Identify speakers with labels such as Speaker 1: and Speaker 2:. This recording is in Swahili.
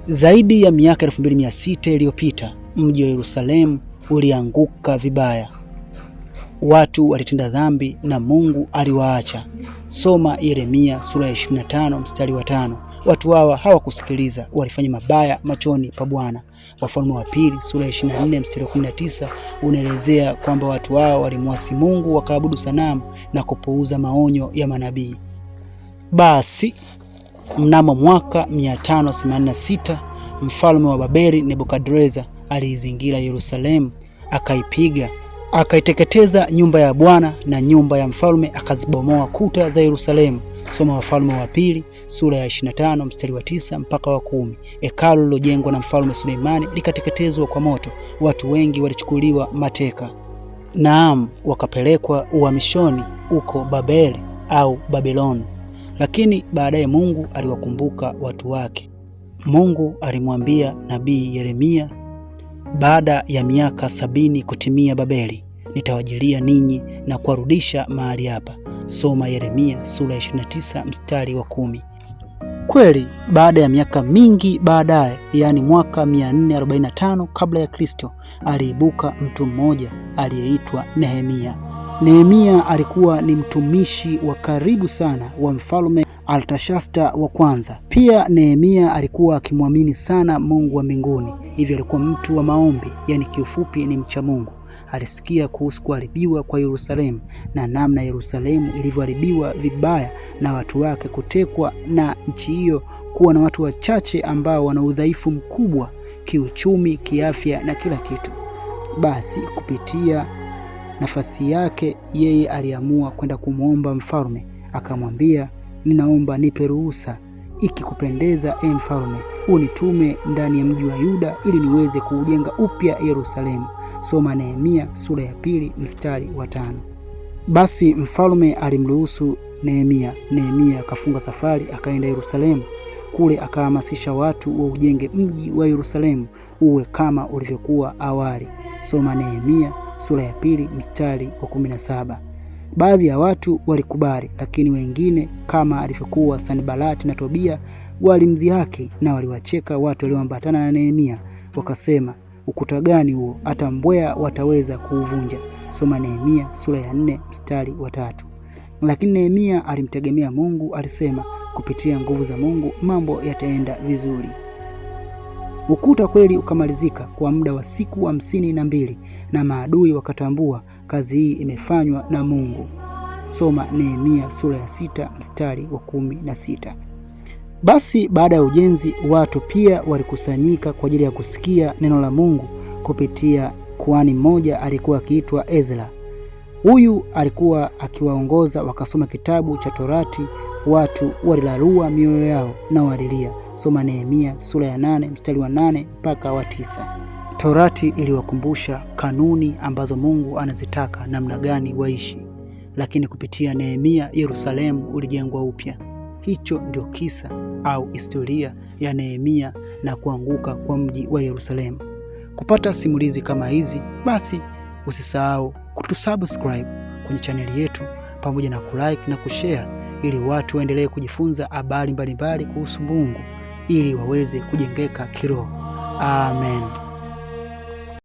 Speaker 1: Zaidi ya miaka 2600 iliyopita, mji wa Yerusalemu ulianguka vibaya. Watu walitenda dhambi na Mungu aliwaacha. Soma Yeremia sura ya 25 mstari wa 5. Watu hawa hawakusikiliza, walifanya mabaya machoni pa Bwana. Wafalme wa pili sura ya 24 mstari wa 19 unaelezea kwamba watu hao walimwasi Mungu, wakaabudu sanamu na kupuuza maonyo ya manabii. Basi mnamo mwaka 586 mfalme wa Babeli Nebukadreza aliizingira Yerusalemu, akaipiga, akaiteketeza nyumba ya Bwana na nyumba ya mfalme, akazibomoa kuta za Yerusalemu. Soma Wafalme wa pili sura ya 25 mstari wa 9 mpaka wa 10. Hekalu lilojengwa na mfalme Suleimani likateketezwa kwa moto. Watu wengi walichukuliwa mateka, naam, wakapelekwa uhamishoni huko Babeli au Babiloni. Lakini baadaye Mungu aliwakumbuka watu wake. Mungu alimwambia nabii Yeremia, baada ya miaka 70 kutimia Babeli, nitawajilia ninyi na kuwarudisha mahali hapa. Soma Yeremia sura ya 29 mstari wa 10. Kweli baada ya miaka mingi baadaye, yaani mwaka 445 kabla ya Kristo, aliibuka mtu mmoja aliyeitwa Nehemia. Nehemia alikuwa ni mtumishi wa karibu sana wa mfalme Artashasta wa kwanza. Pia Nehemia alikuwa akimwamini sana Mungu wa mbinguni, hivyo alikuwa mtu wa maombi, yaani kiufupi ni mcha Mungu. Alisikia kuhusu kuharibiwa kwa Yerusalemu na namna Yerusalemu ilivyoharibiwa vibaya na watu wake kutekwa, na nchi hiyo kuwa na watu wachache ambao wana udhaifu mkubwa kiuchumi, kiafya na kila kitu. Basi kupitia nafasi yake yeye aliamua kwenda kumwomba mfalme, akamwambia, ninaomba nipe ruhusa, ikikupendeza mfalme, unitume ndani ya mji wa Yuda ili niweze kuujenga upya Yerusalemu. Soma Nehemia sura ya 2 mstari wa 5. Basi mfalme alimruhusu Nehemia. Nehemia akafunga safari akaenda Yerusalemu. Kule akahamasisha watu wa ujenge mji wa Yerusalemu uwe kama ulivyokuwa awali. Soma Nehemia sura ya 2 mstari wa 17. Baadhi ya watu walikubali, lakini wengine kama alivyokuwa Sanbalati na Tobia walimdhihaki na waliwacheka watu walioambatana na Nehemia, wakasema, ukuta gani huo, hata mbweha wataweza kuuvunja. Soma Nehemia sura ya 4 mstari wa 3. Lakini Nehemia alimtegemea Mungu, alisema kupitia nguvu za Mungu mambo yataenda vizuri. Ukuta kweli ukamalizika kwa muda wa siku 52 na maadui wakatambua kazi hii imefanywa na Mungu. Soma Nehemia sura ya 6 mstari wa 16. Basi baada ya ujenzi, watu pia walikusanyika kwa ajili ya kusikia neno la Mungu kupitia kuhani mmoja alikuwa akiitwa Ezra. Huyu alikuwa akiwaongoza, wakasoma kitabu cha Torati. Watu walilarua mioyo yao na walilia. Soma Nehemia sura ya 8 mstari wa 8 mpaka wa 9. Torati iliwakumbusha kanuni ambazo Mungu anazitaka namna gani waishi. Lakini kupitia Nehemia Yerusalemu ulijengwa upya. Hicho ndio kisa au historia ya Nehemia na kuanguka kwa mji wa Yerusalemu. Kupata simulizi kama hizi, basi usisahau kutusubscribe kwenye chaneli yetu pamoja na kulike na kushare, ili watu waendelee kujifunza habari mbalimbali kuhusu Mungu ili waweze kujengeka kiroho. Amen.